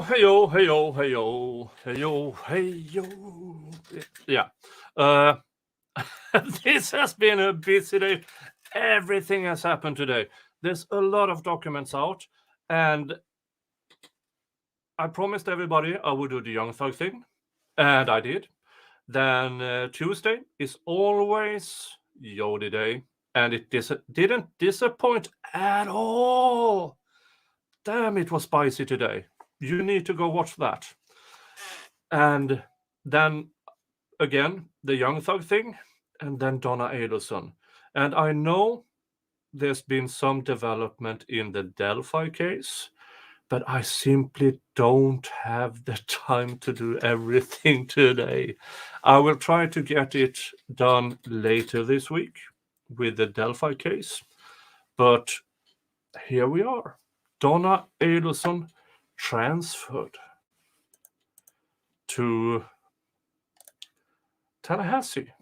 Heyo, heyo, heyo, heyo, heyo. Yeah. This has been a busy day. Everything has happened today. There's a lot of documents out, and I promised everybody I would do the Young Thug thing, and I did. Then Tuesday is always Yodi Day, and it didn't disappoint at all. Damn, it was spicy today. You need to go watch that. And then again, the Young Thug thing, and then Donna Adelson. And I know there's been some development in the Delphi case, but I simply don't have the time to do everything today. I will try to get it done later this week with the Delphi case, but here we are. Donna Adelson transferred to Tallahassee.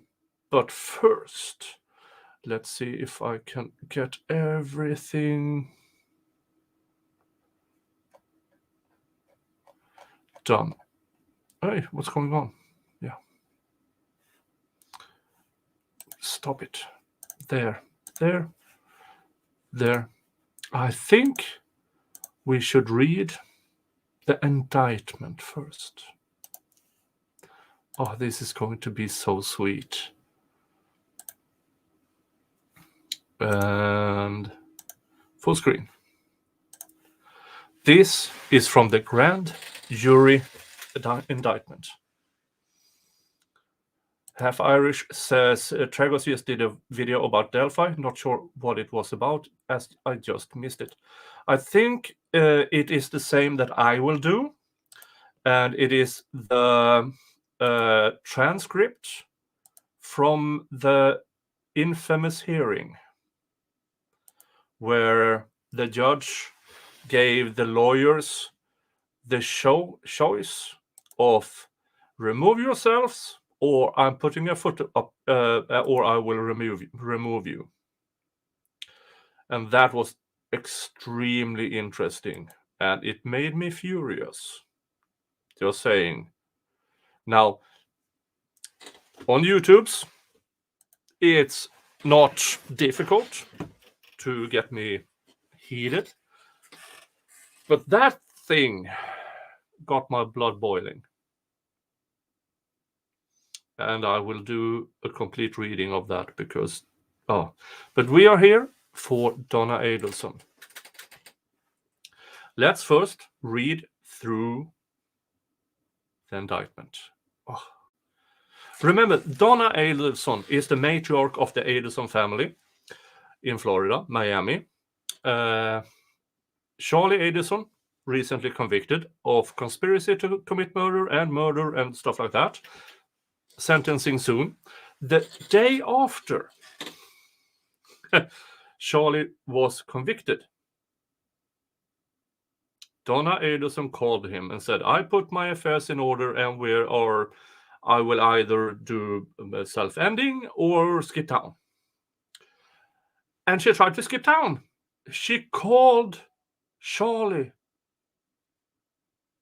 But first, let's see if I can get everything done. Hey, what's going on? Yeah. Stop it. There. I think we should read the indictment first. Oh, this is going to be so sweet. And full screen. This is from the grand jury indictment. Half Irish says Tragos just did a video about Delphi. Not sure what it was about, as I just missed it. I think it is the same that I will do, and it is the transcript from the infamous hearing where the judge gave the lawyers the choice of remove yourselves, or I'm putting a foot up, or I will remove you. And that was extremely interesting, and it made me furious. Just saying. Now, on YouTube's, it's not difficult to get me heated, but that thing got my blood boiling. And I will do a complete reading of that because, but we are here for Donna Adelson. Let's first read through the indictment. Remember, Donna Adelson is the matriarch of the Adelson family in Florida, Miami. Charlie Adelson, recently convicted of conspiracy to commit murder and stuff like that. Sentencing soon. The day after Charlie was convicted, Donna Adelson called him and said, I put my affairs in order and I will either do self-ending or skip town. And she tried to skip town. She called Charlie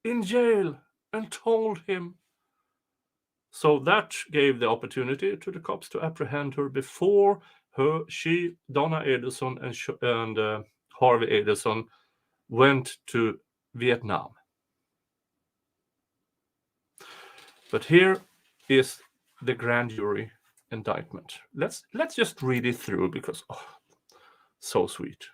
in jail and told him. So that gave the opportunity to the cops to apprehend her before Donna Adelson and Harvey Adelson went to Vietnam. But here is the grand jury indictment. Let's just read it through because so sweet.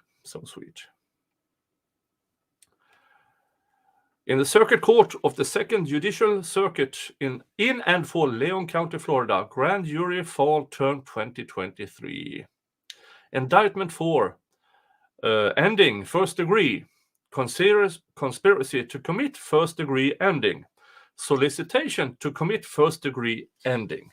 In the Circuit Court of the Second Judicial Circuit in and for Leon County, Florida, Grand Jury Fall Term 2023. Indictment 4. Ending first degree. Conspiracy to commit first degree ending. Solicitation to commit first degree ending.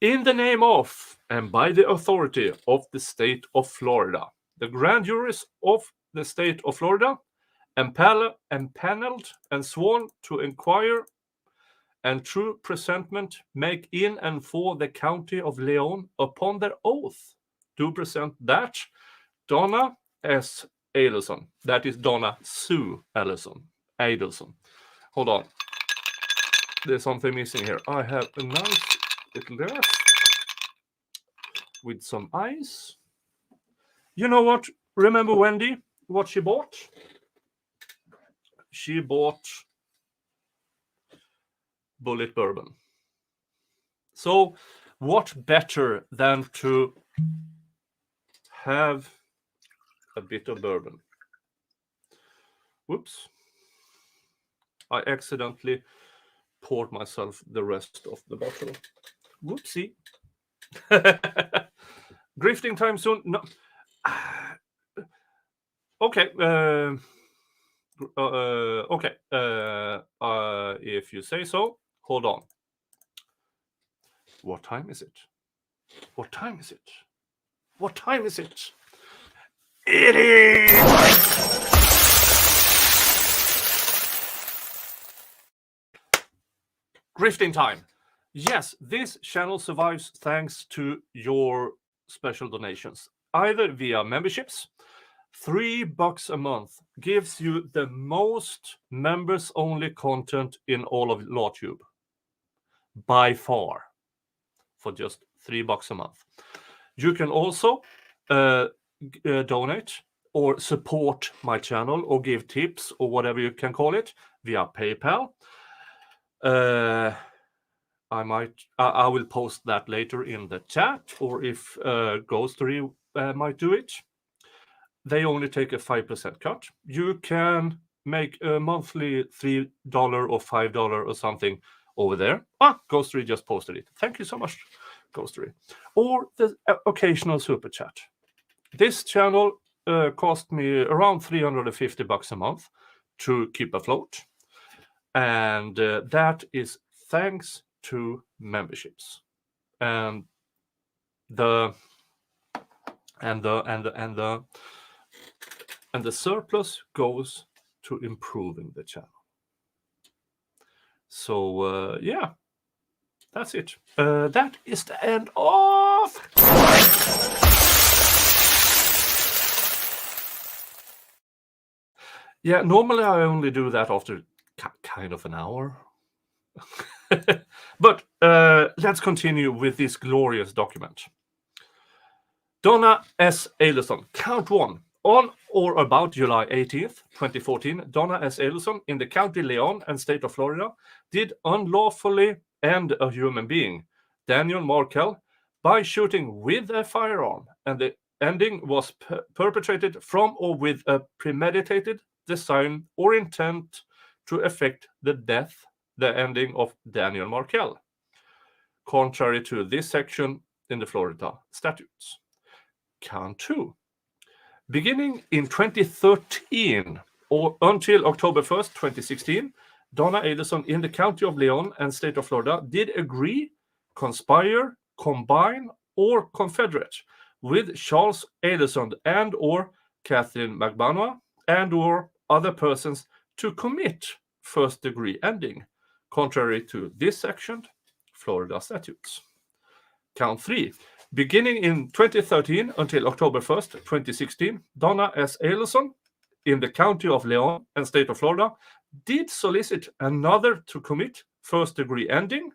In the name of and by the authority of the state of Florida, the grand juries of the state of Florida empaneled and sworn to inquire and true presentment make in and for the county of Leon upon their oath do present that Donna S. Adelson, that is Donna Sue Adelson, Adelson. Hold on. There's something missing here. I have a nice little glass with some ice. You know what? Remember Wendi? What she bought? She bought Bullet Bourbon. So what better than to have a bit of bourbon? Whoops. I accidentally poured myself the rest of the bottle. Whoopsie. Grifting time soon? No. Okay. Okay. If you say so, hold on. What time is it? What time is it? What time is it? It is! Grifting time. Yes, this channel survives thanks to your special donations, either via memberships. $3 a month gives you the most members-only content in all of LawTube, by far, for just $3 a month. You can also donate or support my channel or give tips or whatever you can call it via PayPal. I will post that later in the chat, or if Ghostery might do it. They only take a 5% cut. You can make a monthly $3 or $5 or something over there. Ghostery just posted it. Thank you so much, Ghostery. Or the occasional super chat. This channel cost me around $350 a month to keep afloat, and that is thanks to memberships. And the surplus goes to improving the channel. So yeah, that's it. That is the end of. Yeah, normally I only do that after kind of an hour. But let's continue with this glorious document. Donna S. Adelson, count 1. On or about July 18th, 2014, Donna S. Adelson in the County Leon and state of Florida did unlawfully end a human being, Daniel Markel, by shooting with a firearm, and the ending was perpetrated from or with a premeditated design or intent to effect the ending of Daniel Markel, contrary to this section in the Florida statutes. Count 2. Beginning in 2013 or until October 1st, 2016, Donna Adelson in the County of Leon and state of Florida did agree, conspire, combine, or confederate with Charles Adelson and or Catherine McBanoa and or other persons to commit first-degree ending, contrary to this section, Florida statutes. Count 3. Beginning in 2013 until October 1st, 2016, Donna S. Adelson in the County of Leon and state of Florida did solicit another to commit first-degree ending,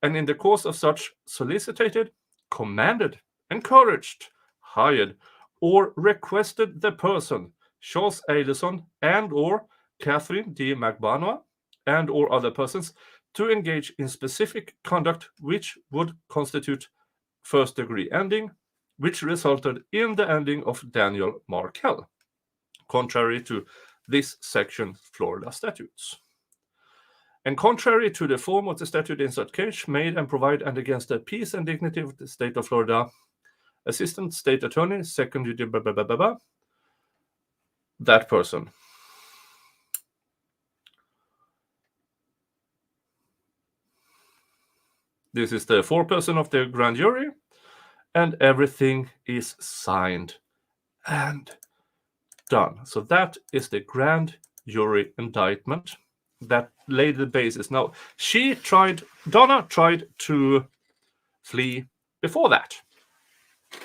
and in the course of such solicited, commanded, encouraged, hired, or requested the person, Charles Adelson and or Catherine D. McBanoa and or other persons to engage in specific conduct which would constitute first-degree ending, which resulted in the ending of Daniel Markel, contrary to this section Florida statutes. And contrary to the form of the statute in such case, made and provide and against the peace and dignity of the state of Florida, Assistant State Attorney, Second Duty, that person. This is the foreperson of the grand jury, and everything is signed and done. So that is the grand jury indictment that laid the basis. Now, Donna tried to flee before that,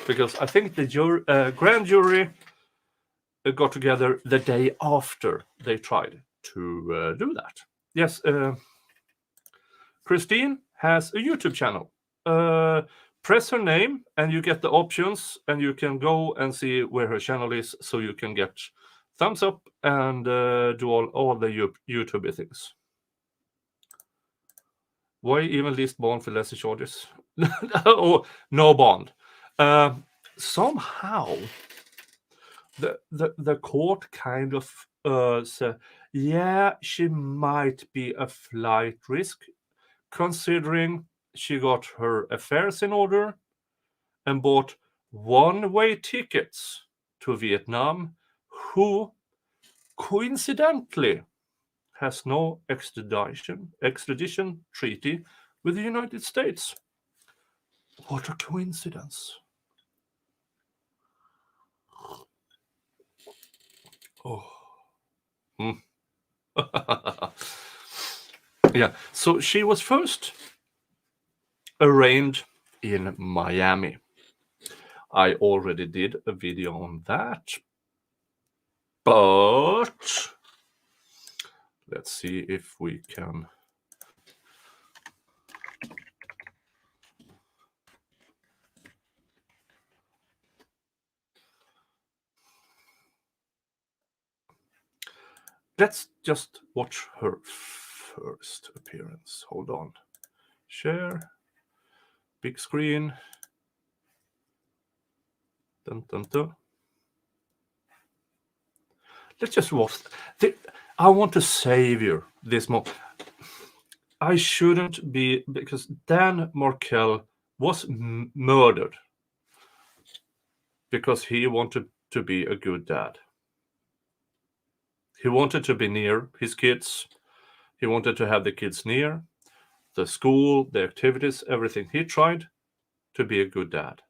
because I think the grand jury got together the day after they tried to do that. Yes, Christine has a YouTube channel. Press her name and you get the options, and you can go and see where her channel is, so you can get thumbs up and do all the YouTube things. Why even list bond for lesser charges? Or no bond. Somehow the court kind of said, yeah, she might be a flight risk, considering she got her affairs in order and bought one-way tickets to Vietnam, who coincidentally has no extradition treaty with the United States. What a coincidence. Oh. Yeah, so she was first arraigned in Miami. I already did a video on that, but let's see if we can. Let's just watch her first appearance. Hold on. Share. Big screen. Dun, dun, dun. Let's just watch. I want to savor this moment. I shouldn't be, because Dan Markel was murdered because he wanted to be a good dad. He wanted to be near his kids. He wanted to have the kids near the school, the activities, everything. He tried to be a good dad.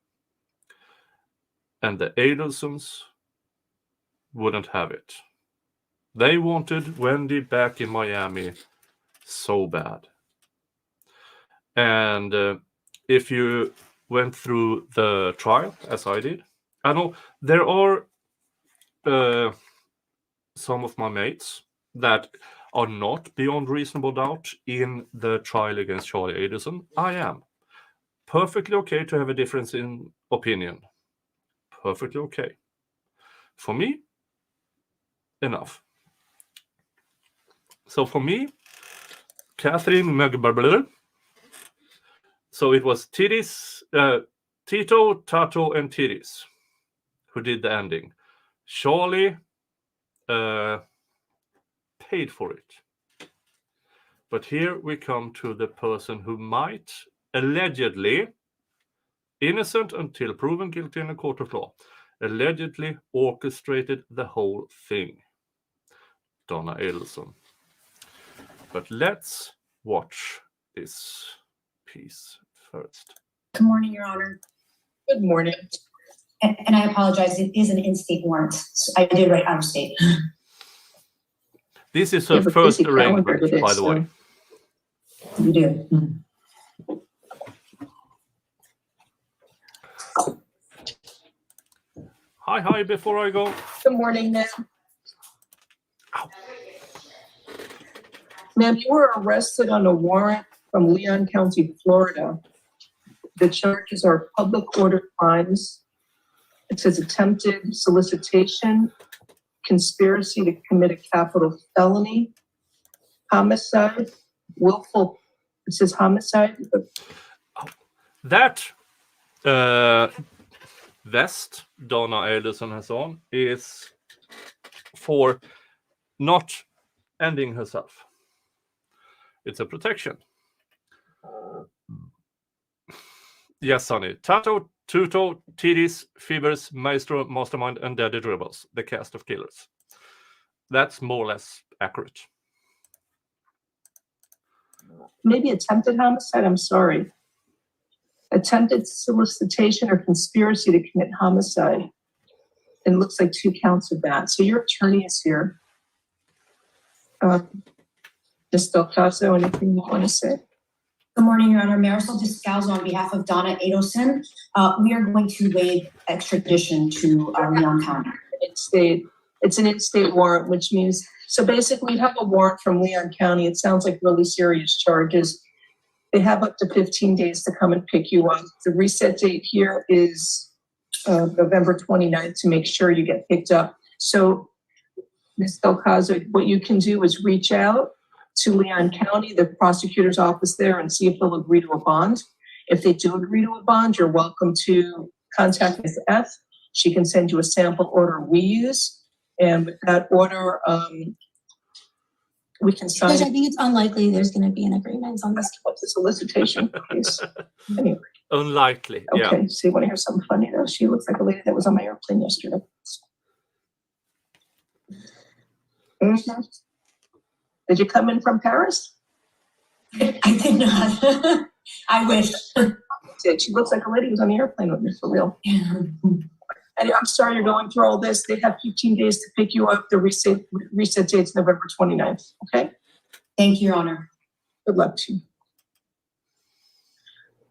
And the Adelsons wouldn't have it. They wanted Wendi back in Miami so bad. And if you went through the trial, as I did, I know there are some of my mates that are not beyond reasonable doubt in the trial against Charlie Adelson. I am perfectly okay to have a difference in opinion. Perfectly okay. For me, enough. So for me, Catherine McBarbler. So it was Tito, Tato, and Titties who did the ending. Charlie paid for it. But here we come to the person who might allegedly, innocent until proven guilty in a court of law, allegedly orchestrated the whole thing. Donna Adelson. But let's watch this piece first. Good morning, Your Honor. Good morning. And I apologize, it is an in-state warrant. So I did write out of state. This is her first arraignment, by the way. You do. Hi, before I go. Good morning, ma'am. Ma'am, you were arrested on a warrant from Leon County, Florida. The charges are public order crimes. It says attempted solicitation, conspiracy to commit a capital felony, homicide, willful, it says homicide. That vest Donna Adelson has on is for not ending herself. It's a protection. Yes, honey. Tato, Tuto, Titties, Fevers, Maestro, Mastermind, and Daddy Dribbles, the cast of killers. That's more or less accurate. Maybe attempted homicide, I'm sorry. Attempted solicitation or conspiracy to commit homicide. And it looks like 2 counts of that. So your attorney is here. Ms. Del Caso, anything you want to say? Good morning, Your Honor. Marisol Descalzo on behalf of Donna Adelson. We are going to waive extradition to Leon County. It's an in-state warrant, which means So basically, you have a warrant from Leon County. It sounds like really serious charges. They have up to 15 days to come and pick you up. The reset date here is November 29th to make sure you get picked up. So, Ms. Delcazo, what you can do is reach out to Leon County, the prosecutor's office there, and see if they'll agree to a bond. If they do agree to a bond, you're welcome to contact Ms. F. She can send you a sample order we use. And with that order, we can sign. Judge, I think it's unlikely there's going to be an agreement on this. What's the solicitation case? Anyway, Unlikely. Yeah. okay, so you want to hear something funny though? She looks like a lady that was on my airplane yesterday. Mhm. Did you come in from Paris? I did not. I wish. She looks like a lady who was on the airplane with me, for real. And I'm sorry you're going through all this. They have 15 days to pick you up. The reset date's November 29th, okay? Thank you, Your Honor. Good luck to you.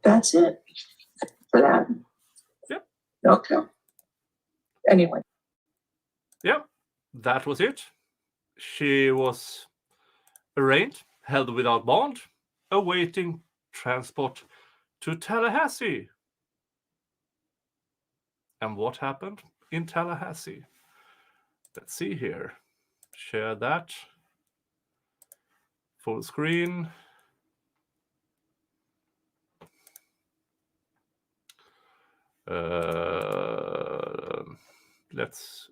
That's it for that. Yep. Okay. Anyway. Yep. That was it. She was arraigned, held without bond, awaiting transport to Tallahassee. And what happened in Tallahassee? Let's see here. Share that. Full screen. Let's.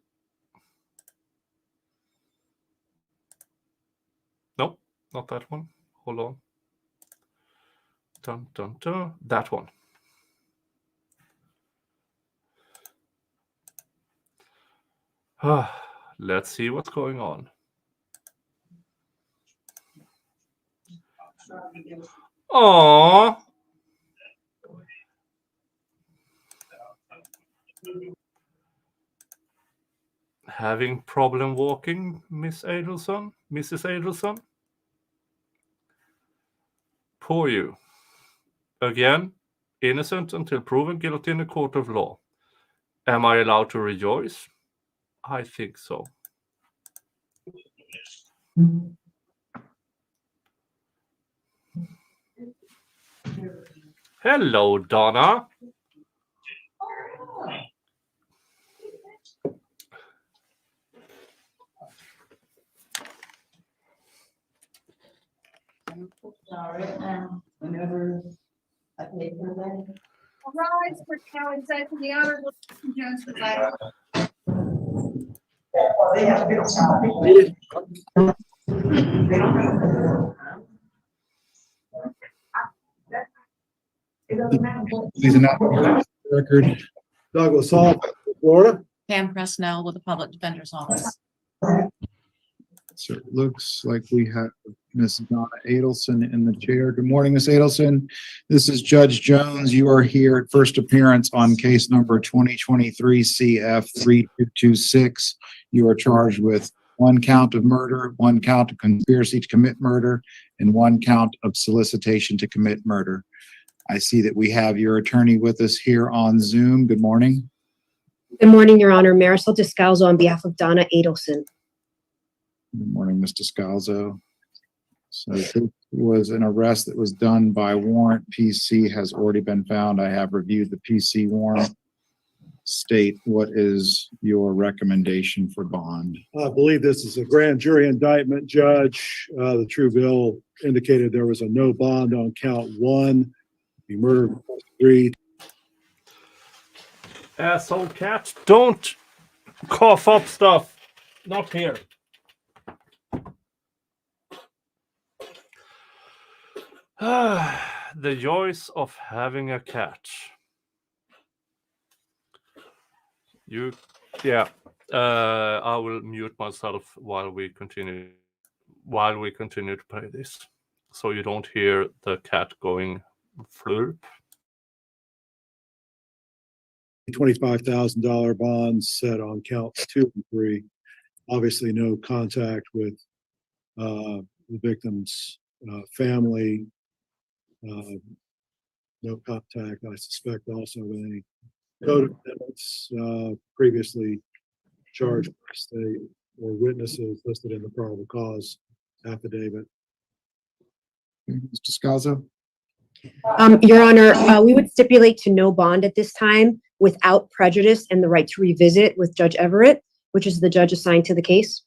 Nope, not that one. Hold on. Dun, dun, dun. That one. Let's see what's going on. Aww. Having problem walking, Miss Adelson? Mrs. Adelson? Poor you. Again, innocent until proven guilty in a court of law. Am I allowed to rejoice? I think so. Hello, Donna. Whenever I pay for that. Rise for County Session, the Honorable Jones presiding. Please announce the record. Douglas Hall, Florida. Pam Presnell with the Public Defender's Office. So it looks like we have Miss Donna Adelson in the chair. Good morning, Miss Adelson. This is Judge Jones. You are here at first appearance on case number 2023 CF 3226. You are charged with 1 count of murder, 1 count of conspiracy to commit murder, and 1 count of solicitation to commit murder. I see that we have your attorney with us here on Zoom. Good morning. Good morning, Your Honor. Marisol Descalzo on behalf of Donna Adelson. Good morning, Mr. Scalzo. So this was an arrest that was done by warrant. PC has already been found. I have reviewed the PC warrant. State, what is your recommendation for bond? I believe this is a grand jury indictment, Judge. The true bill indicated there was a no bond on count 1. The murder of 3. Asshole cat, don't cough up stuff. Not here. The joys of having a cat. I will mute myself while we continue to play this, so you don't hear the cat going flurp. $25,000 bonds set on counts 2 and 3. Obviously, no contact with the victim's family. No contact, I suspect, also with any codependents previously charged by state. or witnesses listed in the probable cause affidavit. Mr. Scalzo? Your Honor, we would stipulate to no bond at this time without prejudice and the right to revisit with Judge Everett, which is the judge assigned to the case.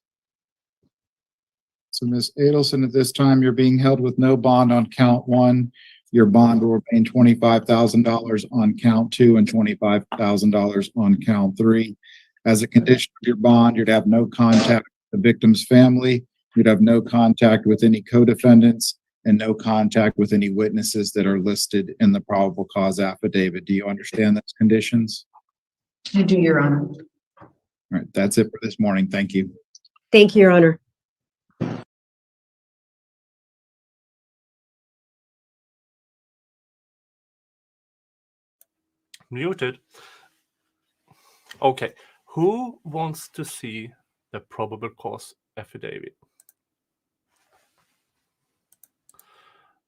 So Ms. Adelson, at this time, you're being held with no bond on count 1. Your bond will remain $25,000 on count 2 and $25,000 on count 3. As a condition of your bond, you'd have no contact with the victim's family. You'd have no contact with any co-defendants and no contact with any witnesses that are listed in the probable cause affidavit. Do you understand those conditions? I do, Your Honor. All right, that's it for this morning. Thank you. Thank you, Your Honor. Muted. Okay, who wants to see the probable cause affidavit?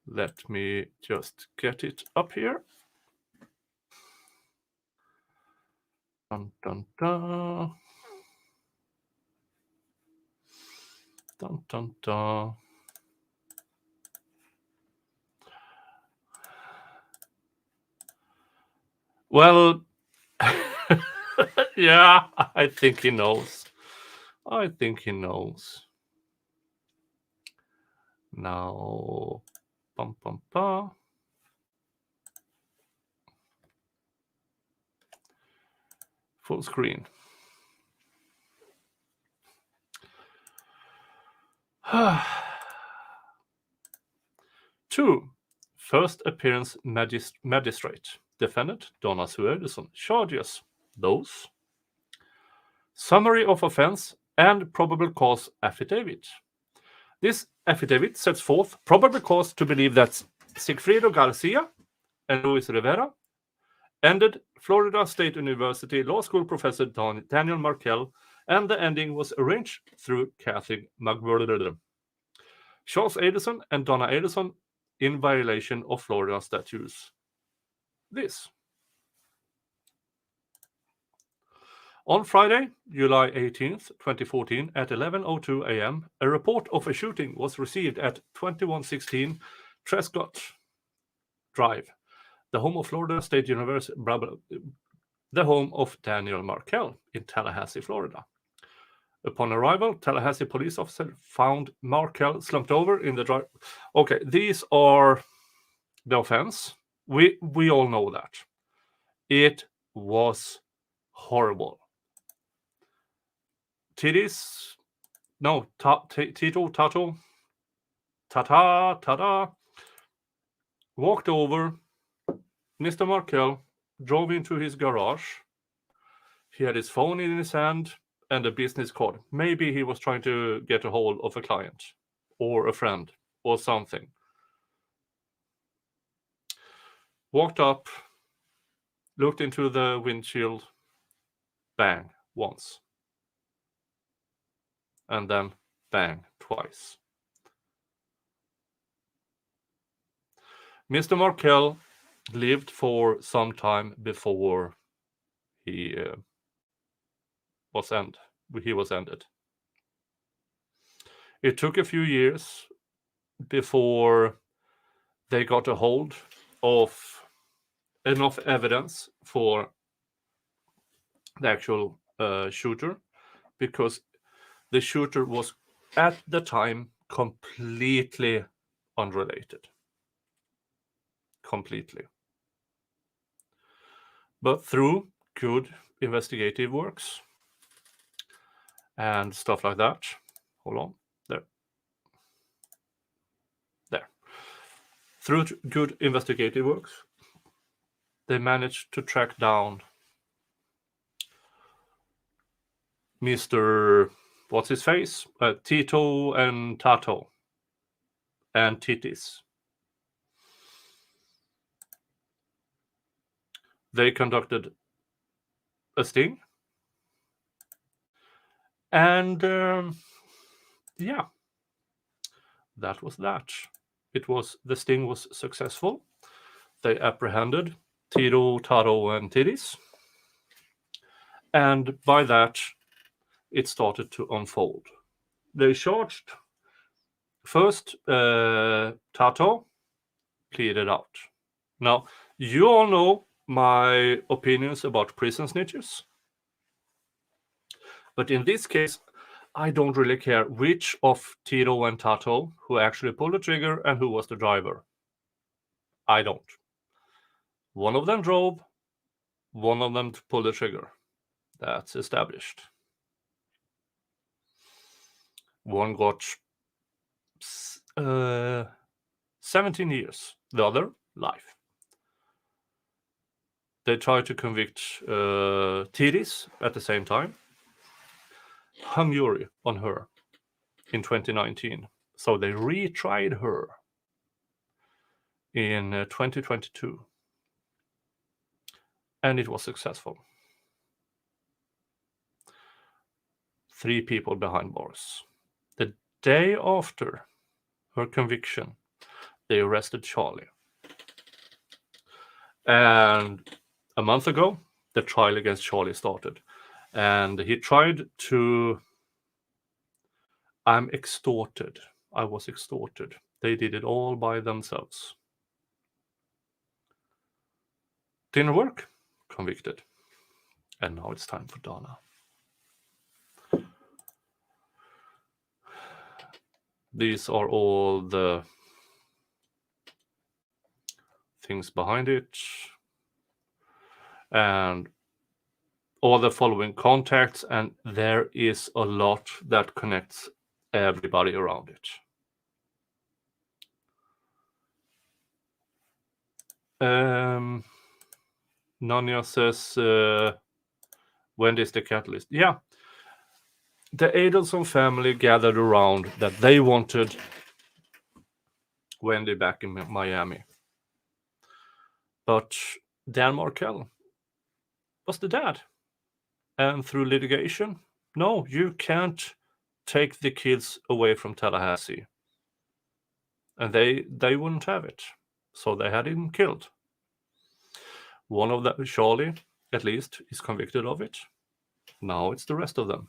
Let me just get it up here. Dun, dun, dun. Dun, dun, dun. Well, yeah, I think he knows. I think he knows. Now, bum, bum, bum. Full screen. Two, first appearance magistrate. Defendant Donna Adelson. Charges. Those. Summary of offense and probable cause affidavit. This affidavit sets forth probable cause to believe that Sigfredo Garcia and Luis Rivera ended Florida State University Law School professor Daniel Markel, and the ending was arranged through Kathy McWhorter. Charles Adelson and Donna Adelson in violation of Florida statutes. This. On Friday, July 18th, 2014, at 11:02 a.m., a report of a shooting was received at 2116 Trescott Drive, the home of Florida State University, the home of Daniel Markel in Tallahassee, Florida. Upon arrival, Tallahassee police officer found Markel slumped over in the drive. Okay, these are the offense. We all know that. It was horrible. Titties, no, Tito, Tato, Tata, walked over. Mr. Markel drove into his garage. He had his phone in his hand and a business card. Maybe he was trying to get a hold of a client or a friend or something. Walked up, looked into the windshield, bang, once. And then bang, twice. Mr. Markel lived for some time before he was ended. It took a few years before they got a hold of enough evidence for the actual shooter, because the shooter was at the time completely unrelated. Completely. But through good investigative works and stuff like that, hold on, there. Through good investigative works, they managed to track down Mr. What's his face? Tito and Tato and Titis. They conducted a sting. And yeah, that was that. The sting was successful. They apprehended Tito, Tato, and Titis. And by that, it started to unfold. They charged first Tato pleaded out. Now, you all know my opinions about prison snitches. But in this case, I don't really care which of Tito and Tato who actually pulled the trigger and who was the driver. I don't. One of them drove, one of them pulled the trigger. That's established. One got 17 years, the other, life. They tried to convict Tiris at the same time. Hung jury on her in 2019. So they retried her in 2022. And it was successful. 3 people behind bars. The day after her conviction, they arrested Charlie. And a month ago, the trial against Charlie started. And he tried to... I'm extorted. I was extorted. They did it all by themselves. Didn't work. Convicted. And now it's time for Donna. These are all the things behind it. And all the following contacts, and there is a lot that connects everybody around it. Nanya says, when is the catalyst? Yeah. The Adelson family gathered around that they wanted Wendi back in Miami. But Dan Markel was the dad. And through litigation, no, you can't take the kids away from Tallahassee. And they wouldn't have it. So they had him killed. One of them, Charlie, at least, is convicted of it. Now it's the rest of them.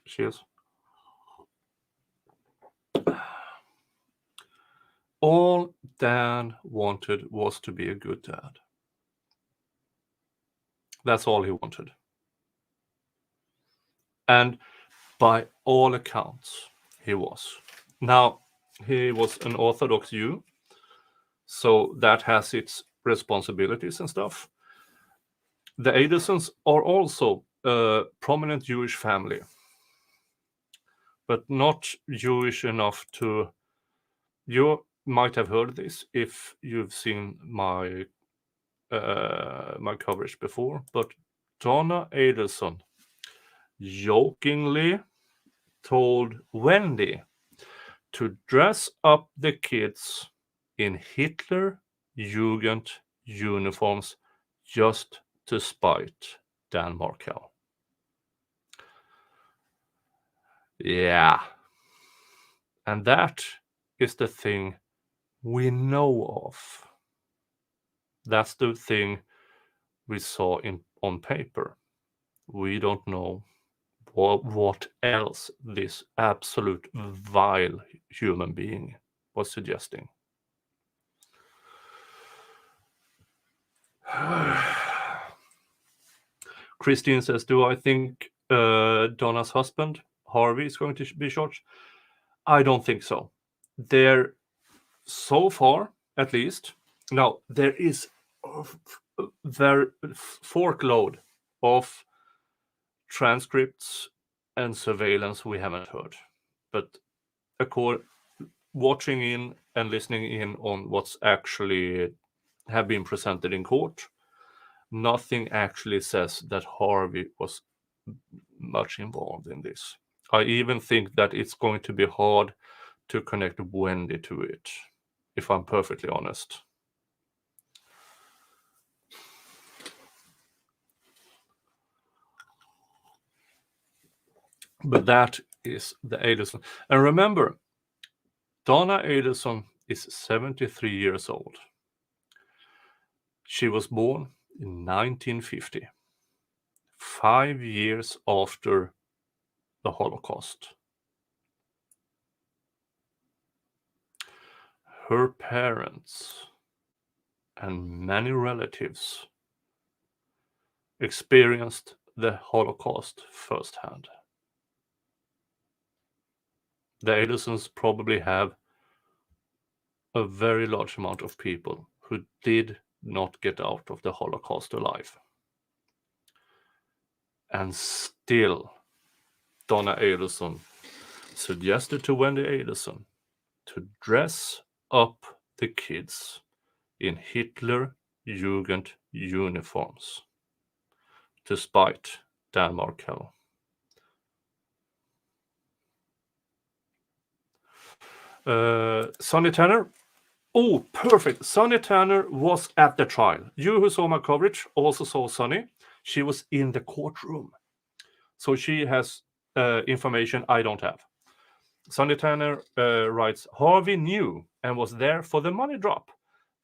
Cheers. All Dan wanted was to be a good dad. That's all he wanted. And by all accounts, he was. Now, he was an Orthodox Jew, so that has its responsibilities and stuff. The Adelsons are also a prominent Jewish family, but not Jewish enough to... You might have heard this if you've seen my coverage before, but Donna Adelson jokingly told Wendi to dress up the kids in Hitler Jugend uniforms just to spite Dan Markel. Yeah. And that is the thing we know of. That's the thing we saw on paper. We don't know what else this absolute vile human being was suggesting. Christine says, do I think Donna's husband, Harvey, is going to be charged? I don't think so. There, so far, at least, now there is a very forkload of transcripts and surveillance we haven't heard. But watching in and listening in on what's actually have been presented in court, nothing actually says that Harvey was much involved in this. I even think that it's going to be hard to connect Wendi to it, if I'm perfectly honest. But that is the Adelson. And remember, Donna Adelson is 73 years old. She was born in 1950, 5 years after the Holocaust. Her parents and many relatives experienced the Holocaust firsthand. The Adelsons probably have a very large amount of people who did not get out of the Holocaust alive. And still, Donna Adelson suggested to Wendi Adelson to dress up the kids in Hitler Jugend uniforms to spite Dan Markel. Sonny Tanner. Oh, perfect. Sonny Tanner was at the trial. You who saw my coverage also saw Sonny. She was in the courtroom. So she has information I don't have. Sonny Tanner writes, Harvey knew and was there for the money drop.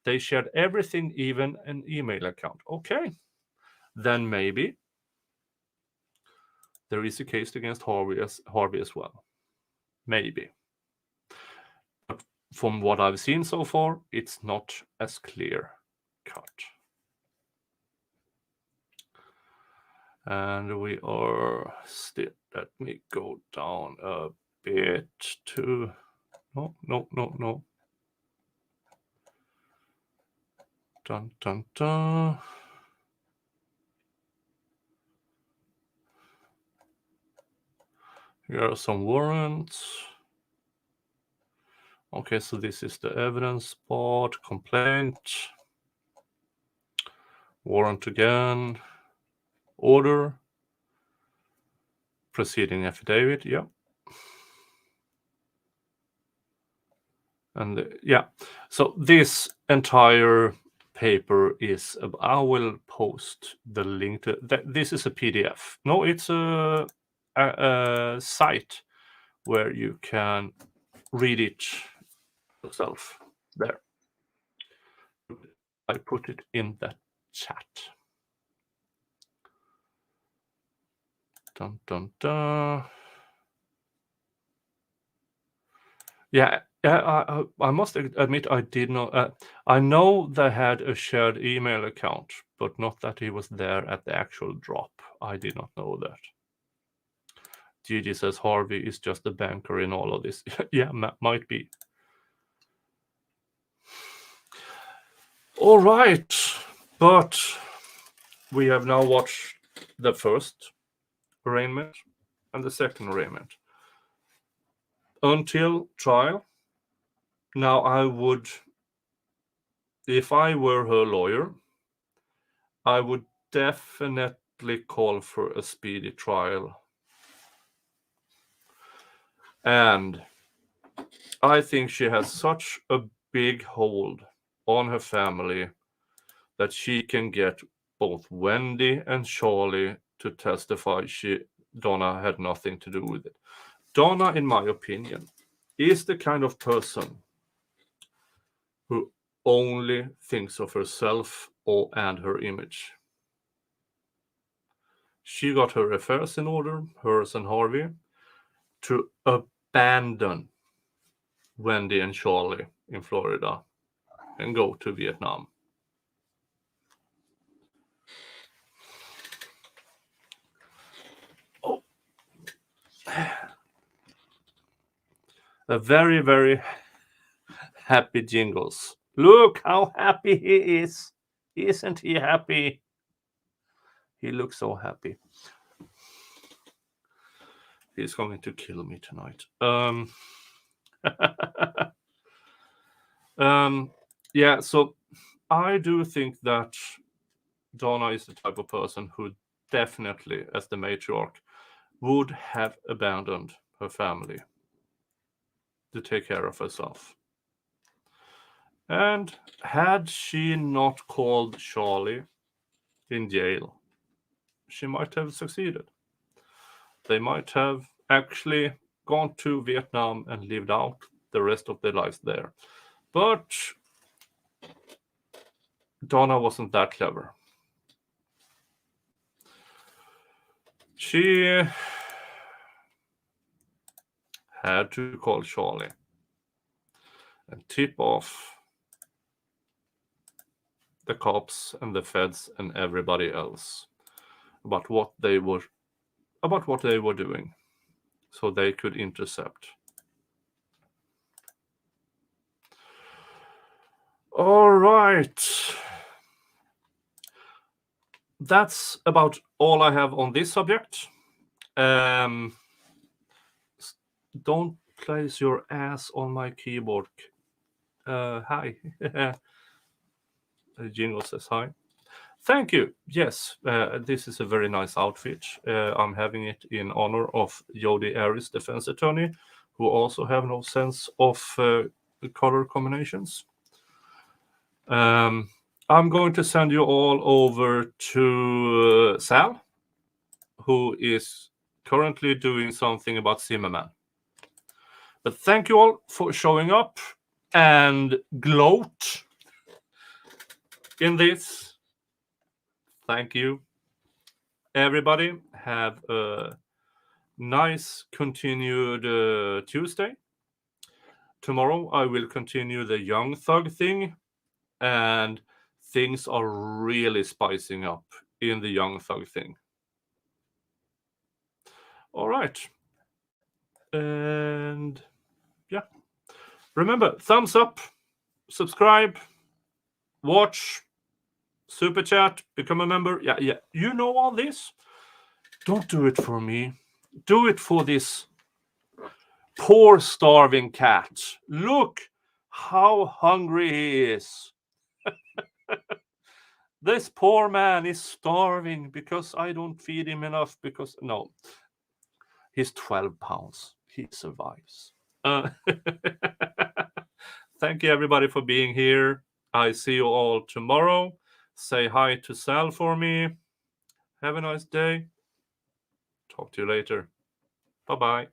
They shared everything, even an email account. Okay. Then maybe there is a case against Harvey as well. Maybe. But from what I've seen so far, it's not as clear cut. And we are still, let me go down a bit to, no. Dun, dun, dun. Here are some warrants. Okay, so this is the evidence part, complaint, warrant again, order, preceding affidavit, yeah. And yeah, so this entire paper is, I will post the link to that. This is a PDF. No, it's a site where you can read it yourself there. I put it in the chat. Dun, dun, dun. Yeah, I must admit I did not. I know they had a shared email account, but not that he was there at the actual drop. I did not know that. Gigi says Harvey is just a banker in all of this. Yeah, might be. All right, but we have now watched the first arraignment and the second arraignment. Until trial, now I would, if I were her lawyer, I would definitely call for a speedy trial. And I think she has such a big hold on her family that she can get both Wendi and Charlie to testify Donna had nothing to do with it. Donna, in my opinion, is the kind of person who only thinks of herself and her image. She got her affairs in order, hers and Harvey, to abandon Wendi and Charlie in Florida and go to Vietnam. Oh. A very, very happy Jingles. Look how happy he is. Isn't he happy? He looks so happy. He's going to kill me tonight. Yeah, so I do think that Donna is the type of person who definitely, as the matriarch, would have abandoned her family to take care of herself. And had she not called Charlie in jail, she might have succeeded. They might have actually gone to Vietnam and lived out the rest of their lives there. But Donna wasn't that clever. She had to call Charlie and tip off the cops and the feds and everybody else about what they were doing, so they could intercept. All right. That's about all I have on this subject. Don't place your ass on my keyboard. Hi. The jingle says hi. Thank you. Yes, this is a very nice outfit. I'm having it in honor of Jodi Arias, defense attorney, who also have no sense of color combinations. I'm going to send you all over to Sal, who is currently doing something about Zimmerman. But thank you all for showing up and gloat in this. Thank you. Everybody, have a nice continued Tuesday. Tomorrow I will continue the Young Thug thing, and things are really spicing up in the Young Thug thing. All right. And yeah. Remember, thumbs up, subscribe, watch, super chat, become a member. Yeah. You know all this. Don't do it for me. Do it for this poor starving cat. Look how hungry he is. This poor man is starving because I don't feed him enough because no. He's 12 pounds. He survives. Thank you everybody for being here. I see you all tomorrow. Say hi to Sal for me. Have a nice day. Talk to you later. Bye-bye.